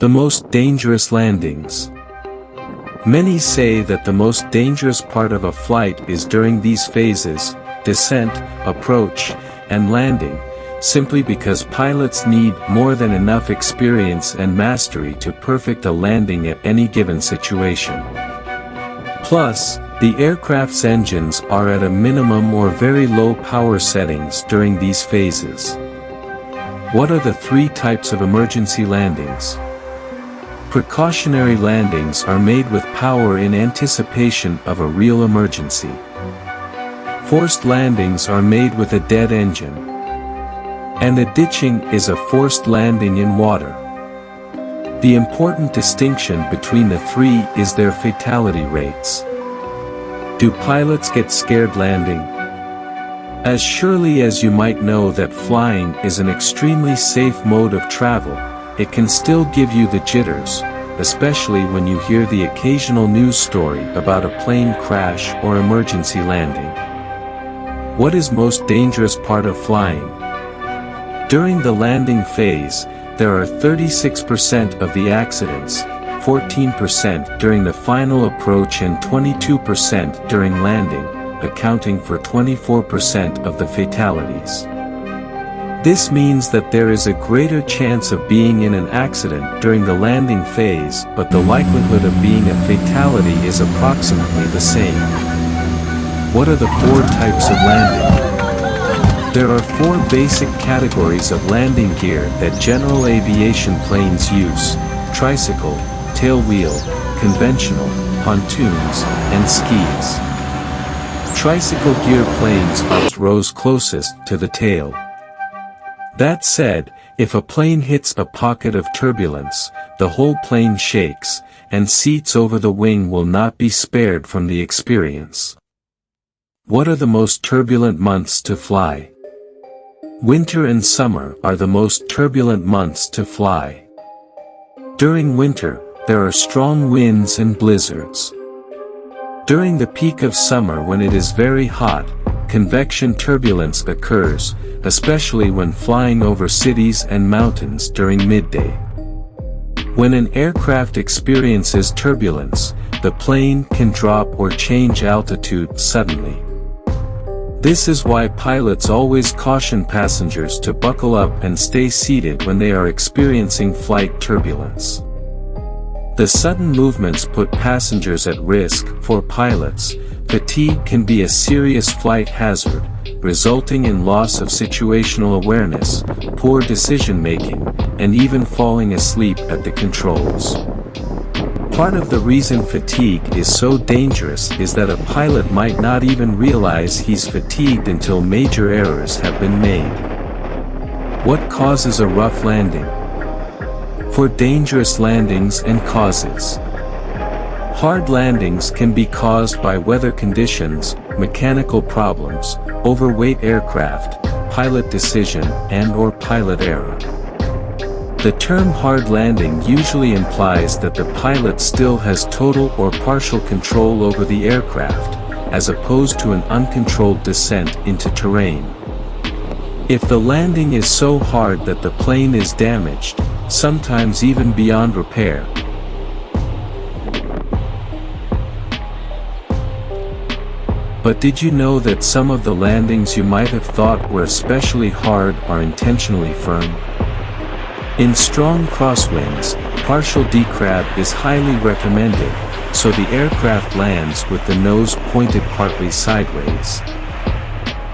The most dangerous landings. Many say that the most dangerous part of a flight is during these phases, descent, approach, and landing, simply because pilots need more than enough experience and mastery to perfect a landing at any given situation. Plus, the aircraft's engines are at a minimum or very low power settings during these phases. What are the three types of emergency landings? Precautionary landings are made with power in anticipation of a real emergency. Forced landings are made with a dead engine. And a ditching is a forced landing in water. The important distinction between the three is their fatality rates. Do pilots get scared landing? As surely as you might know that flying is an extremely safe mode of travel, it can still give you the jitters, especially when you hear the occasional news story about a plane crash or emergency landing. What is most dangerous part of flying? During the landing phase, there are 36% of the accidents, 14% during the final approach and 22% during landing, accounting for 24% of the fatalities. This means that there is a greater chance of being in an accident during the landing phase, but the likelihood of being a fatality is approximately the same. What are the four types of landing? There are four basic categories of landing gear that general aviation planes use: tricycle, tailwheel, conventional, pontoons, and skis. Tricycle gear planes rose closest to the tail. That said, if a plane hits a pocket of turbulence, the whole plane shakes, and seats over the wing will not be spared from the experience. What are the most turbulent months to fly? Winter and summer are the most turbulent months to fly. During winter, there are strong winds and blizzards. During the peak of summer when it is very hot, convection turbulence occurs, especially when flying over cities and mountains during midday. When an aircraft experiences turbulence, the plane can drop or change altitude suddenly. This is why pilots always caution passengers to buckle up and stay seated when they are experiencing flight turbulence. The sudden movements put passengers at risk. For pilots, fatigue can be a serious flight hazard, resulting in loss of situational awareness, poor decision-making, and even falling asleep at the controls. Part of the reason fatigue is so dangerous is that a pilot might not even realize he's fatigued until major errors have been made. What causes a rough landing? For dangerous landings and causes. Hard landings can be caused by weather conditions, mechanical problems, overweight aircraft, pilot decision, and/or pilot error. The term hard landing usually implies that the pilot still has total or partial control over the aircraft, as opposed to an uncontrolled descent into terrain. If the landing is so hard that the plane is damaged, sometimes even beyond repair. But did you know that some of the landings you might have thought were especially hard are intentionally firm? In strong crosswinds, partial decrab is highly recommended, so the aircraft lands with the nose pointed partly sideways.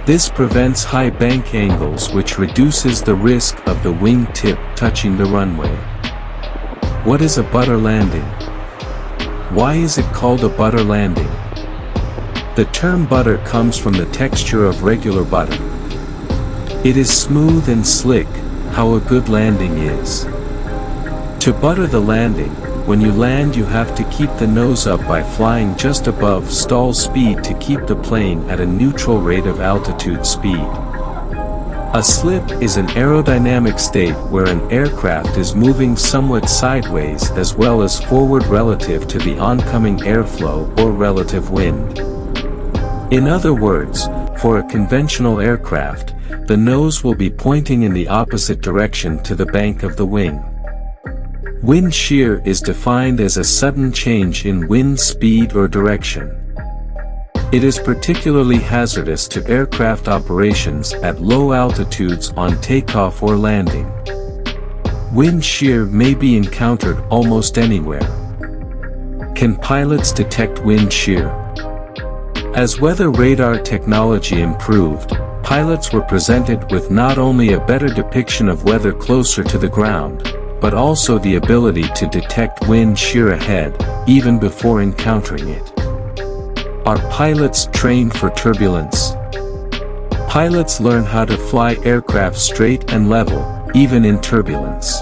This prevents high bank angles, which reduces the risk of the wing tip touching the runway. What is a butter landing? Why is it called a butter landing? The term butter comes from the texture of regular butter. It is smooth and slick, how a good landing is. To butter the landing, when you land you have to keep the nose up by flying just above stall speed to keep the plane at a neutral rate of altitude speed. A slip is an aerodynamic state where an aircraft is moving somewhat sideways as well as forward relative to the oncoming airflow or relative wind. In other words, for a conventional aircraft, the nose will be pointing in the opposite direction to the bank of the wing. Wind shear is defined as a sudden change in wind speed or direction. It is particularly hazardous to aircraft operations at low altitudes on takeoff or landing. Wind shear may be encountered almost anywhere. Can pilots detect wind shear? As weather radar technology improved, pilots were presented with not only a better depiction of weather closer to the ground, but also the ability to detect wind shear ahead, even before encountering it. Are pilots trained for turbulence? Pilots learn how to fly aircraft straight and level, even in turbulence.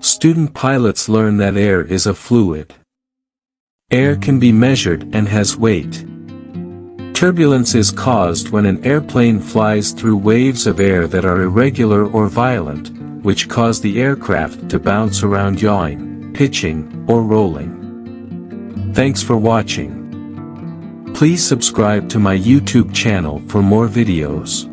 Student pilots learn that air is a fluid. Air can be measured and has weight. Turbulence is caused when an airplane flies through waves of air that are irregular or violent, which cause the aircraft to bounce around yawing, pitching, or rolling. Thanks for watching. Please subscribe to my YouTube channel for more videos.